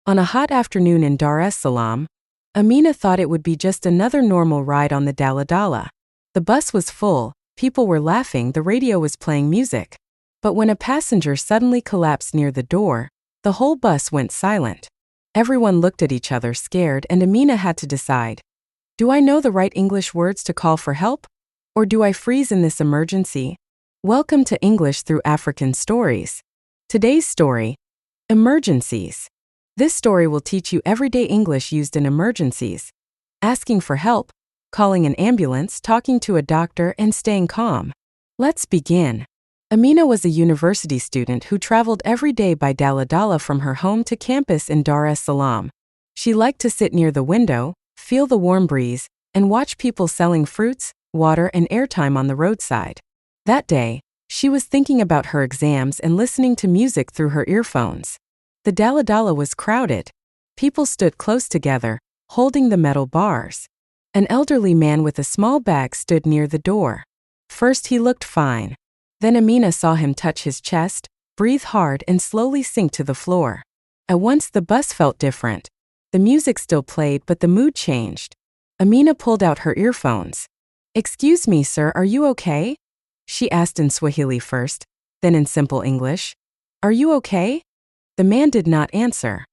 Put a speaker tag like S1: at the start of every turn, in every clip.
S1: On a hot afternoon in Dar es Salaam, Amina thought it would be just another normal ride on the daladala. The bus was full, people were laughing, the radio was playing music. But when a passenger suddenly collapsed near the door, the whole bus went silent. Everyone looked at each other scared, and Amina had to decide. Do I know the right English words to call for help? Or do I freeze in this emergency? Welcome to English Through African Stories. Today's story: Emergencies. This story will teach you everyday English used in emergencies. Asking for help, calling an ambulance, talking to a doctor, and staying calm. Let's begin. Amina was a university student who traveled every day by daladala from her home to campus in Dar es Salaam. She liked to sit near the window, feel the warm breeze, and watch people selling fruits, water, and airtime on the roadside. That day, she was thinking about her exams and listening to music through her earphones. The daladala was crowded. People stood close together, holding the metal bars. An elderly man with a small bag stood near the door. First he looked fine. Then Amina saw him touch his chest, breathe hard, and slowly sink to the floor. At once the bus felt different. The music still played, but the mood changed. Amina pulled out her earphones. "Excuse me, sir, are you okay?" she asked in Swahili first, then in simple English. "Are you okay?" The man did not answer.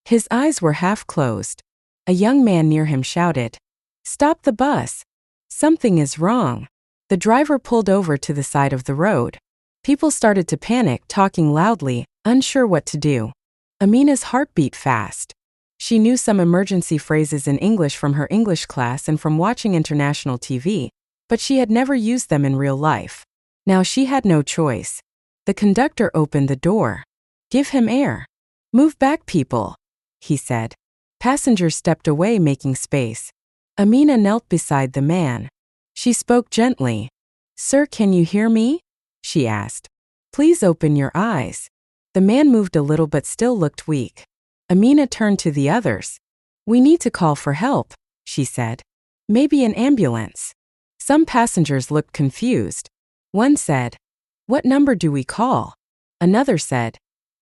S1: His eyes were half closed. A young man near him shouted, "Stop the bus! Something is wrong." The driver pulled over to the side of the road. People started to panic, talking loudly, unsure what to do. Amina's heart beat fast. She knew some emergency phrases in English from her English class and from watching international TV, but she had never used them in real life. Now she had no choice. The conductor opened the door. "Give him air. Move back, people," he said. Passengers stepped away, making space. Amina knelt beside the man. She spoke gently. "Sir, can you hear me?" she asked. "Please open your eyes." The man moved a little but still looked weak. Amina turned to the others. "We need to call for help," she said. "Maybe an ambulance." Some passengers looked confused. One said, "What number do we call?" Another said,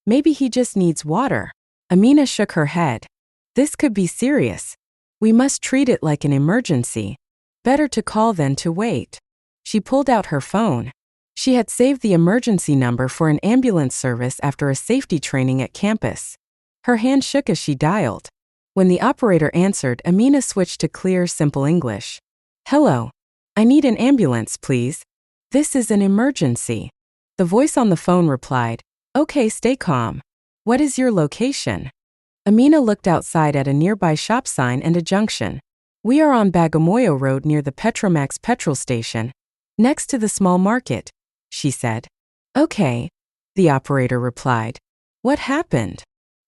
S1: "Maybe he just needs water." Amina shook her head. "This could be serious. We must treat it like an emergency. Better to call than to wait." She pulled out her phone. She had saved the emergency number for an ambulance service after a safety training at campus. Her hand shook as she dialed. When the operator answered, Amina switched to clear, simple English. "Hello. I need an ambulance, please. This is an emergency." The voice on the phone replied, "Okay, stay calm. What is your location?" Amina looked outside at a nearby shop sign and a junction. "We are on Bagamoyo Road near the Petromax petrol station, next to the small market," she said. "Okay," the operator replied. "What happened?"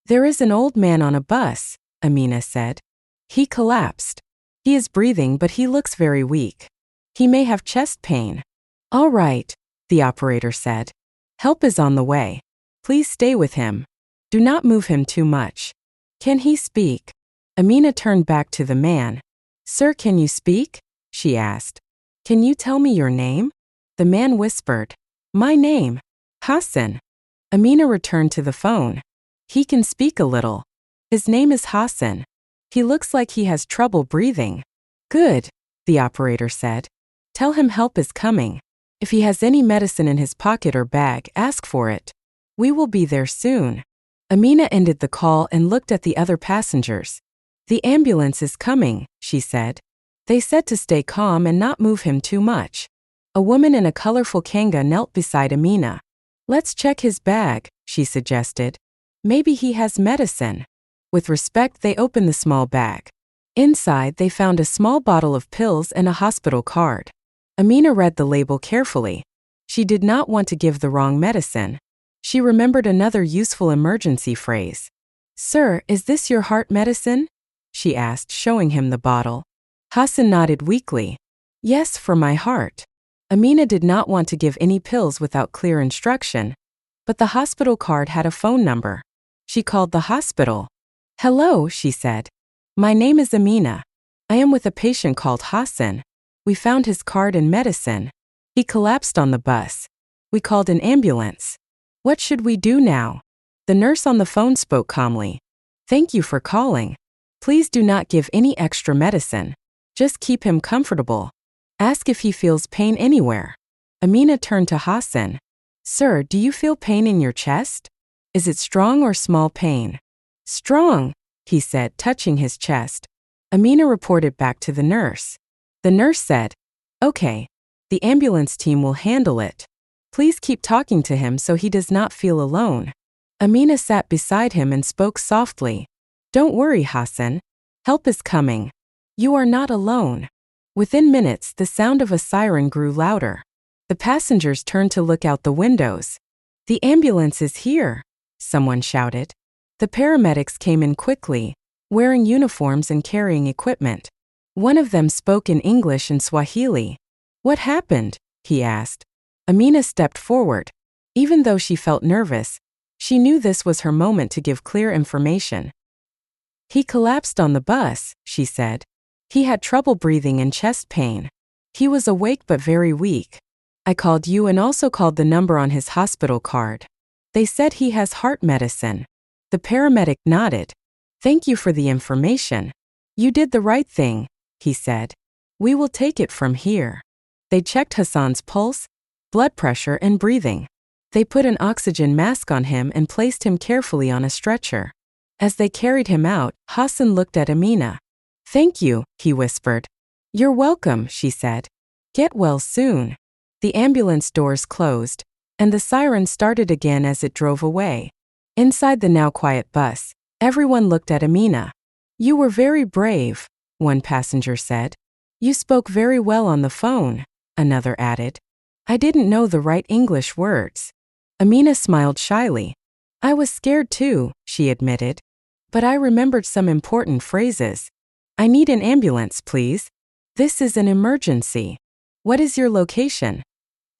S1: "There is an old man on a bus," Amina said. "He collapsed. He is breathing, but he looks very weak. He may have chest pain." "All right," the operator said. "Help is on the way. Please stay with him. Do not move him too much." "Can he speak?" Amina turned back to the man. "Sir, can you speak?" she asked. "Can you tell me your name?" The man whispered, "My name, Hassan." Amina returned to the phone. "He can speak a little. His name is Hassan. He looks like he has trouble breathing." "Good," the operator said. "Tell him help is coming. If he has any medicine in his pocket or bag, ask for it. We will be there soon." Amina ended the call and looked at the other passengers. "The ambulance is coming," she said. They said to stay calm and not move him too much. A woman in a colorful kanga knelt beside Amina. "Let's check his bag," she suggested. "Maybe he has medicine." With respect, they opened the small bag. Inside, they found a small bottle of pills and a hospital card. Amina read the label carefully. She did not want to give the wrong medicine. She remembered another useful emergency phrase. "Sir, is this your heart medicine?" she asked, showing him the bottle. Hassan nodded weakly. "Yes, for my heart." Amina did not want to give any pills without clear instruction, but the hospital card had a phone number. She called the hospital. "Hello," she said. "My name is Amina. I am with a patient called Hassan. We found his card and medicine. He collapsed on the bus. We called an ambulance. What should we do now?" The nurse on the phone spoke calmly. Thank you for calling. Please do not give any extra medicine. Just keep him comfortable. Ask if he feels pain anywhere. Amina turned to Hassan. Sir, do you feel pain in your chest? Is it strong or small pain? Strong, he said, touching his chest. Amina reported back to the nurse. The nurse said, Okay, the ambulance team will handle it. Please keep talking to him so he does not feel alone. Amina sat beside him and spoke softly. Don't worry, Hassan. Help is coming. You are not alone. Within minutes, the sound of a siren grew louder. The passengers turned to look out the windows. The ambulance is here, someone shouted. The paramedics came in quickly, wearing uniforms and carrying equipment. One of them spoke in English and Swahili. What happened? He asked. Amina stepped forward. Even though she felt nervous, she knew this was her moment to give clear information. He collapsed on the bus, she said. He had trouble breathing and chest pain. He was awake but very weak. I called you and also called the number on his hospital card. They said he has heart medicine. The paramedic nodded. Thank you for the information. You did the right thing, he said. We will take it from here. They checked Hassan's pulse, blood pressure, and breathing. They put an oxygen mask on him and placed him carefully on a stretcher. As they carried him out, Hassan looked at Amina. Thank you, he whispered. You're welcome, she said. Get well soon. The ambulance doors closed, and the siren started again as it drove away. Inside the now quiet bus, everyone looked at Amina. You were very brave, one passenger said. You spoke very well on the phone, another added. I didn't know the right English words. Amina smiled shyly. I was scared too, she admitted. But I remembered some important phrases. I need an ambulance, please. This is an emergency. What is your location?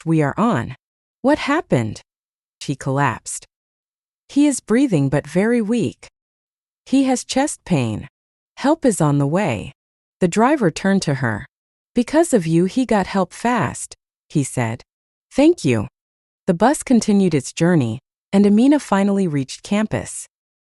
S1: We are on. What happened? She collapsed. He is breathing but very weak. He has chest pain. Help is on the way. The driver turned to her. Because of you, he got help fast, he said. Thank you. The bus continued its journey, and Amina finally reached campus.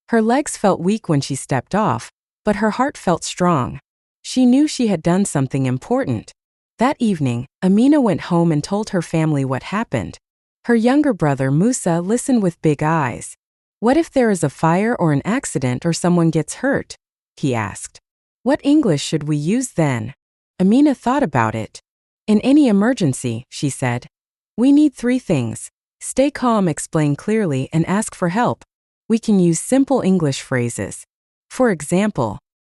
S1: Her legs felt weak when she stepped off, but her heart felt strong. She knew she had done something important. That evening, Amina went home and told her family what happened. Her younger brother Musa listened with big eyes. What if there is a fire or an accident or someone gets hurt? He asked. What English should we use then? Amina thought about it. In any emergency, she said, we need 3 things. Stay calm, explain clearly, and ask for help. We can use simple English phrases. For example,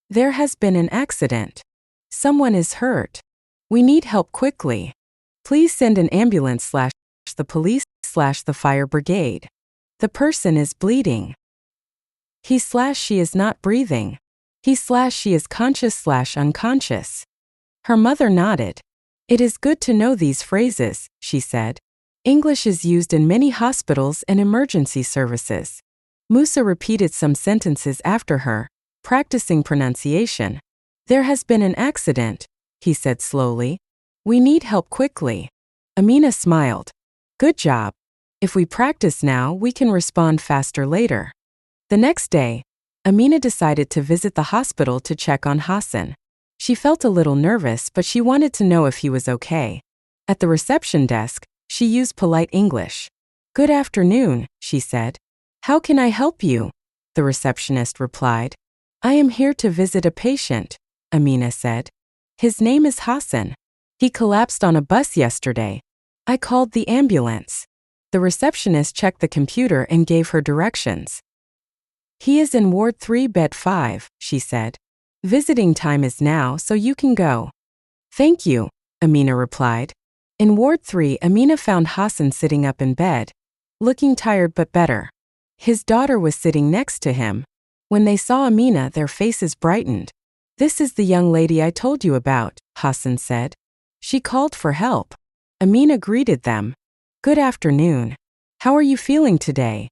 S1: there has been an accident. Someone is hurt. We need help quickly. Please send an ambulance / the police / the fire brigade. The person is bleeding. He / she is not breathing. He / she is conscious / unconscious. Her mother nodded. It is good to know these phrases, she said. English is used in many hospitals and emergency services. Musa repeated some sentences after her, practicing pronunciation. There has been an accident, he said slowly. We need help quickly. Amina smiled. Good job. If we practice now, we can respond faster later. The next day, Amina decided to visit the hospital to check on Hassan. She felt a little nervous, but she wanted to know if he was okay. At the reception desk, she used polite English. Good afternoon, she said. How can I help you? The receptionist replied. I am here to visit a patient, Amina said. His name is Hassan. He collapsed on a bus yesterday. I called the ambulance. The receptionist checked the computer and gave her directions. He is in Ward 3, Bed 5, she said. Visiting time is now, so you can go. Thank you, Amina replied. In Ward 3, Amina found Hassan sitting up in bed, looking tired but better. His daughter was sitting next to him. When they saw Amina, their faces brightened. This is the young lady I told you about, Hassan said. She called for help. Amina greeted them. Good afternoon. How are you feeling today?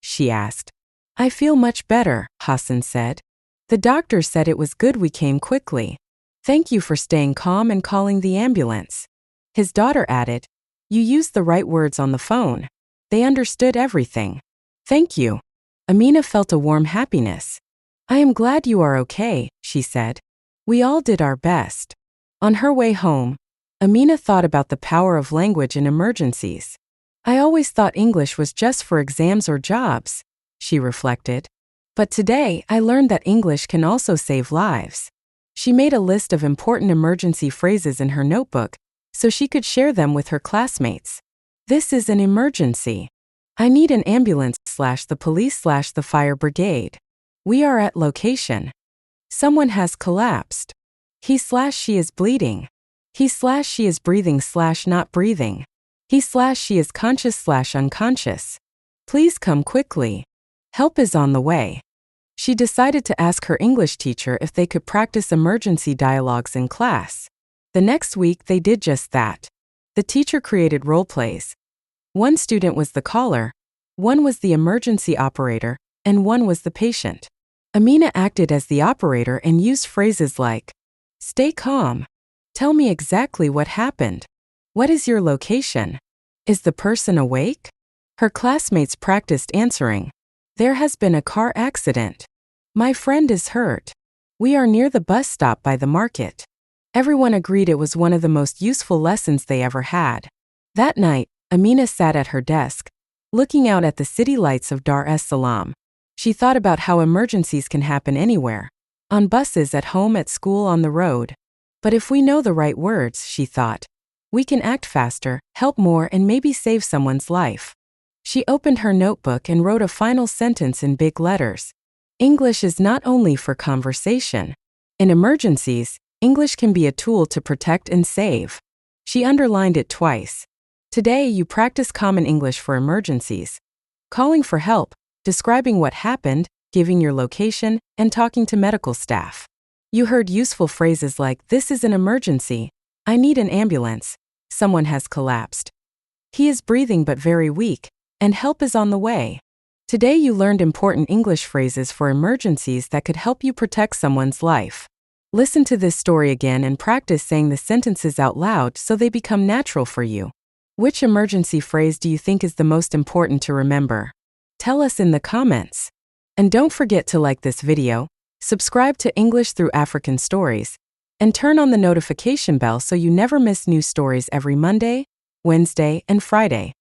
S1: She asked. I feel much better, Hassan said. The doctor said it was good we came quickly. Thank you for staying calm and calling the ambulance. His daughter added, You used the right words on the phone. They understood everything. Thank you. Amina felt a warm happiness. I am glad you are okay, she said. We all did our best. On her way home, Amina thought about the power of language in emergencies. I always thought English was just for exams or jobs, she reflected. But today, I learned that English can also save lives. She made a list of important emergency phrases in her notebook so she could share them with her classmates. This is an emergency. I need an ambulance / the police / the fire brigade. We are at location. Someone has collapsed. He / she is bleeding. He / she is breathing / not breathing. He / she is conscious / unconscious. Please come quickly. Help is on the way. She decided to ask her English teacher if they could practice emergency dialogues in class. The next week they did just that. The teacher created role plays. One student was the caller, one was the emergency operator, and one was the patient. Amina acted as the operator and used phrases like, "Stay calm. Tell me exactly what happened. What is your location? Is the person awake?" Her classmates practiced answering, "There has been a car accident. My friend is hurt. We are near the bus stop by the market." Everyone agreed it was one of the most useful lessons they ever had. That night, Amina sat at her desk, looking out at the city lights of Dar es Salaam. She thought about how emergencies can happen anywhere. On buses, at home, at school, on the road. But if we know the right words, she thought, we can act faster, help more, and maybe save someone's life. She opened her notebook and wrote a final sentence in big letters. English is not only for conversation. In emergencies, English can be a tool to protect and save. She underlined it twice. Today you practice common English for emergencies. Calling for help, describing what happened, giving your location, and talking to medical staff. You heard useful phrases like, "This is an emergency. I need an ambulance. Someone has collapsed. He is breathing but very weak, and help is on the way." Today you learned important English phrases for emergencies that could help you protect someone's life. Listen to this story again and practice saying the sentences out loud so they become natural for you. Which emergency phrase do you think is the most important to remember? Tell us in the comments. And don't forget to like this video, subscribe to English Through African Stories, and turn on the notification bell so you never miss new stories every Monday, Wednesday, and Friday.